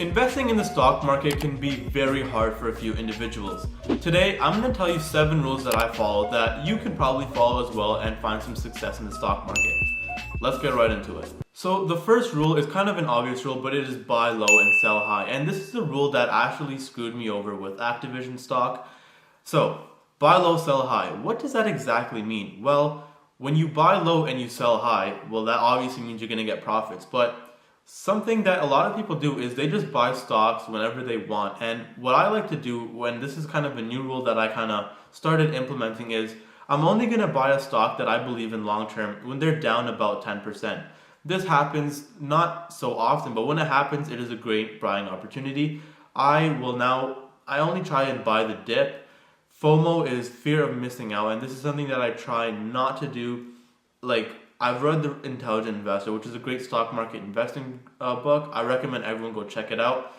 Investing in the stock market can be very hard for a few individuals. Today, I'm going to tell you 7 rules that I follow that you can probably follow as well and find some success in the stock market. Let's get right into it. So the first rule is kind of an obvious rule, but it is buy low and sell high. And this is a rule that actually screwed me over with Activision stock. So, buy low, sell high. What does that exactly mean? Well, when you buy low and you sell high, well, that obviously means you're going to get profits. But something that a lot of people do is they just buy stocks whenever they want. And what I like to do when this is kind of a new rule that I kind of started implementing is I'm only going to buy a stock that I believe in long term when they're down about 10%. This happens not so often, but when it happens, it is a great buying opportunity. I only try and buy the dip. FOMO is fear of missing out, and this is something that I try not to do. Like, I've read The Intelligent Investor, which is a great stock market investing book. I recommend everyone go check it out.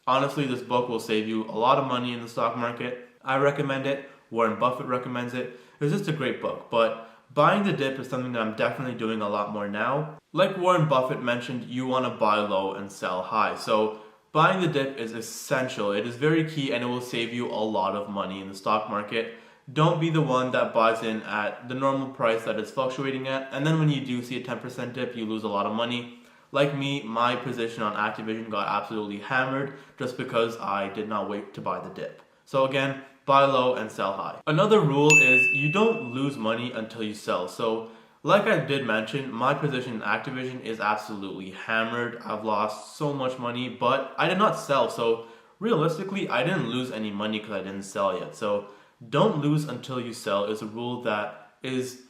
Honestly, this book will save you a lot of money in the stock market. I recommend it. Warren Buffett recommends it. It's just a great book. But buying the dip is something that I'm definitely doing a lot more now. Like Warren Buffett mentioned, you want to buy low and sell high. So buying the dip is essential. It is very key, and it will save you a lot of money in the stock market. Don't be the one that buys in at the normal price that it's fluctuating at, and then when you do see a 10% dip, you lose a lot of money. Like me, my position on Activision got absolutely hammered just because I did not wait to buy the dip. So again, buy low and sell high. Another rule is you don't lose money until you sell. So like I did mention, my position in Activision is absolutely hammered. I've lost so much money, but I did not sell. So realistically, I didn't lose any money because I didn't sell yet. So don't lose until you sell is a rule that is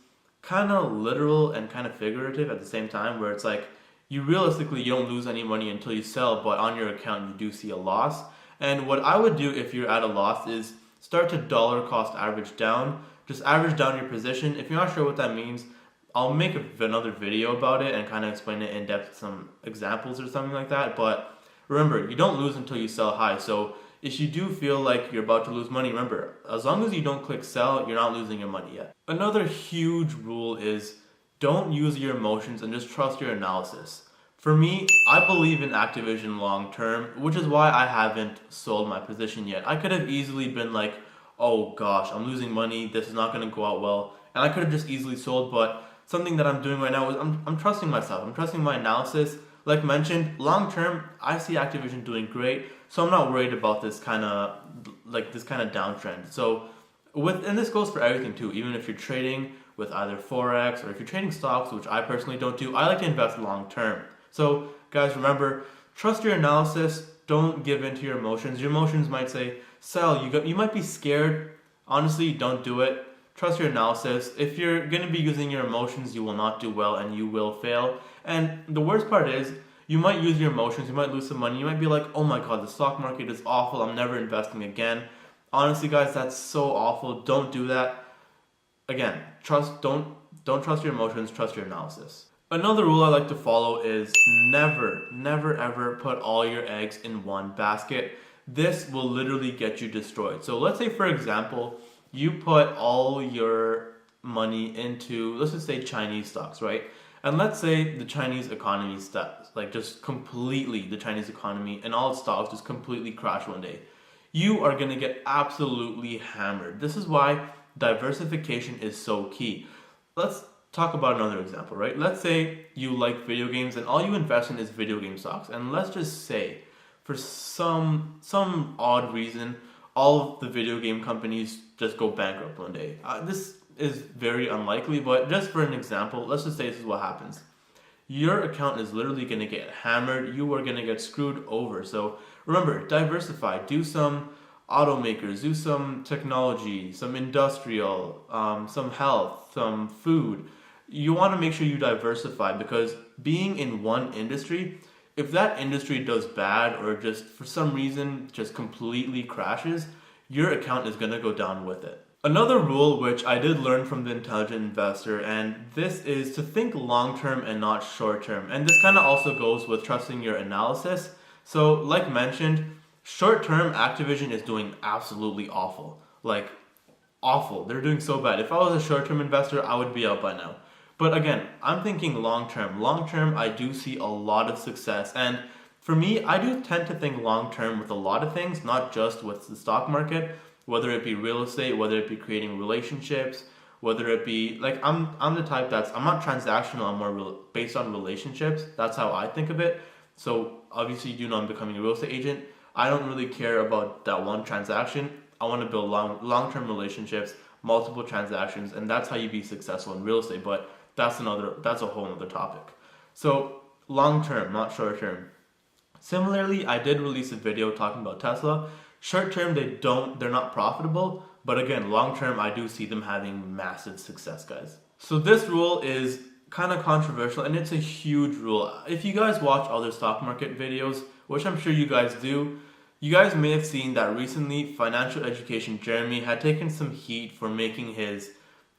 kind of literal and kind of figurative at the same time, where it's like you don't lose any money until you sell, but on your account you do see a loss. And what I would do if you're at a loss is start to dollar cost average down. Just average down your position. If you're not sure what that means, I'll make another video about it and kind of explain it in depth, some examples or something like that. But remember, you don't lose until you sell high. So if you do feel like you're about to lose money, remember, as long as you don't click sell, you're not losing your money yet. Another huge rule is don't use your emotions and just trust your analysis. For me, I believe in Activision long term, which is why I haven't sold my position yet. I could have easily been like, oh gosh, I'm losing money, this is not going to go out well, and I could have just easily sold, but something that I'm doing right now is I'm trusting myself, I'm trusting my analysis. Like mentioned, long term, I see Activision doing great, so I'm not worried about this kind of downtrend. So and this goes for everything too, even if you're trading with either Forex or if you're trading stocks, which I personally don't do, I like to invest long term. So guys, remember, trust your analysis, don't give in to your emotions. Your emotions might say, sell, you might be scared. Honestly, don't do it. Trust your analysis. If you're going to be using your emotions, you will not do well and you will fail. And the worst part is, you might use your emotions, you might lose some money, you might be like, oh my god, the stock market is awful, I'm never investing again. Honestly guys, that's so awful, don't do that. Again, don't trust your emotions, trust your analysis. Another rule I like to follow is never ever put all your eggs in one basket. This will literally get you destroyed. So let's say, for example, you put all your money into, let's just say, Chinese stocks, right? And let's say the Chinese economy the Chinese economy and all its stocks just completely crash one day. You are going to get absolutely hammered. This is why diversification is so key. Let's talk about another example, right? Let's say you like video games and all you invest in is video game stocks. And let's just say, for some odd reason, all of the video game companies just go bankrupt one day. This is very unlikely, but just for an example, let's just say this is what happens. Your account is literally going to get hammered. You are going to get screwed over. So remember, diversify. Do some automakers, do some technology, some industrial, some health, some food. You want to make sure you diversify, because being in one industry, if that industry does bad or just for some reason just completely crashes, your account is going to go down with it. Another rule which I did learn from The Intelligent Investor, and this is to think long term and not short term. And this kind of also goes with trusting your analysis. So like mentioned, short term Activision is doing absolutely awful. Like awful. They're doing so bad. If I was a short term investor, I would be out by now. But again, I'm thinking long term. Long term, I do see a lot of success. And For me, I do tend to think long term with a lot of things, not just with the stock market, whether it be real estate, whether it be creating relationships, whether it be like I'm the type that's I'm not transactional, I'm more based on relationships. That's how I think of it. So obviously, you know, I'm becoming a real estate agent. I don't really care about that one transaction. I want to build long-term relationships, multiple transactions, and that's how you be successful in real estate. But that's a whole other topic. So long term, not short term. Similarly, I did release a video talking about Tesla. Short term, they're not profitable, but again, long term, I do see them having massive success, guys. So this rule is kind of controversial, and it's a huge rule. If you guys watch other stock market videos, which I'm sure you guys do, you guys may have seen that recently financial education Jeremy had taken some heat for making his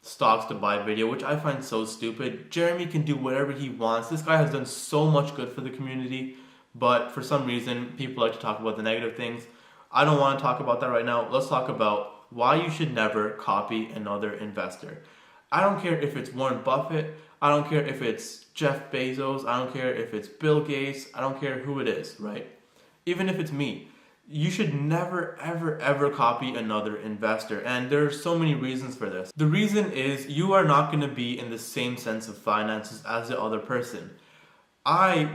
stocks to buy video, which I find so stupid. Jeremy can do whatever he wants. This guy has done so much good for the community, but for some reason, people like to talk about the negative things. I don't want to talk about that right now. Let's talk about why you should never copy another investor. I don't care if it's Warren Buffett. I don't care if it's Jeff Bezos. I don't care if it's Bill Gates. I don't care who it is, right? Even if it's me. You should never, ever, ever copy another investor. And there are so many reasons for this. The reason is you are not going to be in the same sense of finances as the other person. I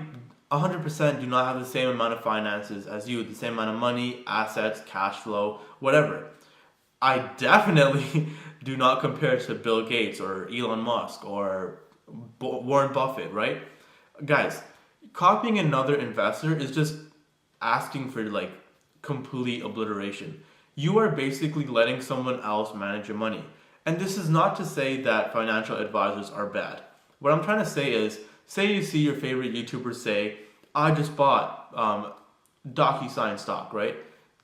100% do not have the same amount of finances as you, the same amount of money, assets, cash flow, whatever. I definitely do not compare to Bill Gates or Elon Musk or Warren Buffett, right? Guys, copying another investor is just asking for like complete obliteration. You are basically letting someone else manage your money. And this is not to say that financial advisors are bad. What I'm trying to say is, say you see your favorite YouTuber say, I just bought DocuSign stock, right?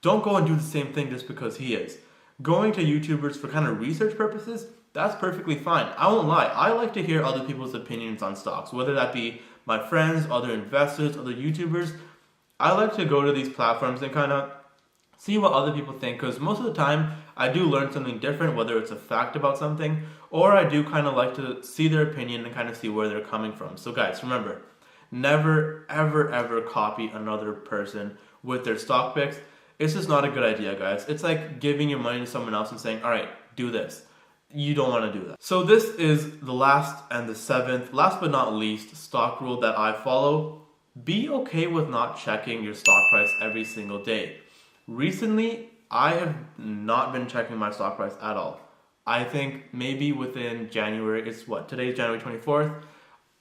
Don't go and do the same thing just because he is. Going to YouTubers for kind of research purposes, that's perfectly fine. I won't lie. I like to hear other people's opinions on stocks, whether that be my friends, other investors, other YouTubers. I like to go to these platforms and kind of see what other people think, because most of the time I do learn something different, whether it's a fact about something, or I do kind of like to see their opinion and kind of see where they're coming from. So guys, remember, never, ever, ever copy another person with their stock picks. It's just not a good idea, guys. It's like giving your money to someone else and saying, all right, do this. You don't want to do that. So this is the last and the seventh, last but not least, stock rule that I follow. Be okay with not checking your stock price every single day. Recently, I have not been checking my stock price at all. I think maybe within January, it's what, today's January 24th.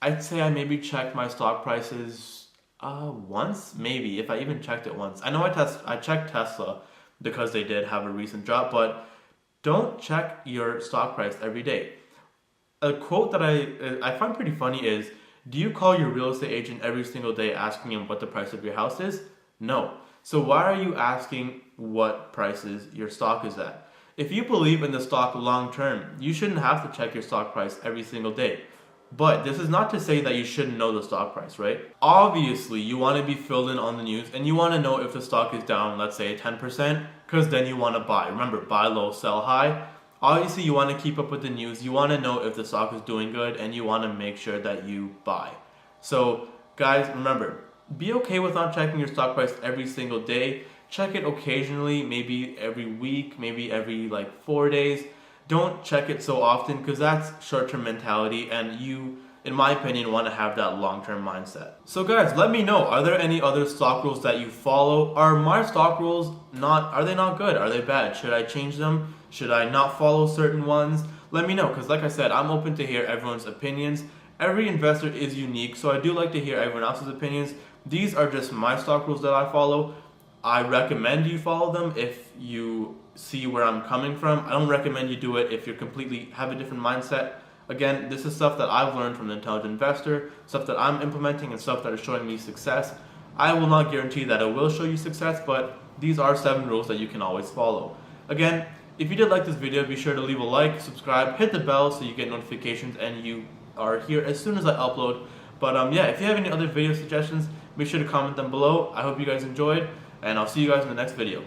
I'd say I maybe checked my stock prices once, maybe, if I even checked it once. I know I checked Tesla because they did have a recent drop, but don't check your stock price every day. A quote that I find pretty funny is, do you call your real estate agent every single day asking him what the price of your house is? No. So why are you asking what prices your stock is at? If you believe in the stock long term, you shouldn't have to check your stock price every single day. But this is not to say that you shouldn't know the stock price, right? Obviously, you want to be filled in on the news and you want to know if the stock is down, let's say 10%, because then you want to buy. Remember, buy low, sell high. Obviously, you want to keep up with the news. You want to know if the stock is doing good and you want to make sure that you buy. So, guys, remember, be okay with not checking your stock price every single day. Check it occasionally, maybe every week, maybe every 4 days. Don't check it so often because that's short-term mentality and you, in my opinion, want to have that long-term mindset. So guys, let me know, are there any other stock rules that you follow? Are my stock rules are they not good? Are they bad? Should I change them? Should I not follow certain ones? Let me know, because like I said, I'm open to hear everyone's opinions. Every investor is unique, so I do like to hear everyone else's opinions. These are just my stock rules that I follow. I recommend you follow them if you see where I'm coming from. I don't recommend you do it if you completely have a different mindset. Again, this is stuff that I've learned from the Intelligent Investor, stuff that I'm implementing and stuff that is showing me success. I will not guarantee that it will show you success, but these are 7 rules that you can always follow. Again, if you did like this video, be sure to leave a like, subscribe, hit the bell so you get notifications and you are here as soon as I upload. But yeah, if you have any other video suggestions, be sure to comment them below. I hope you guys enjoyed, and I'll see you guys in the next video.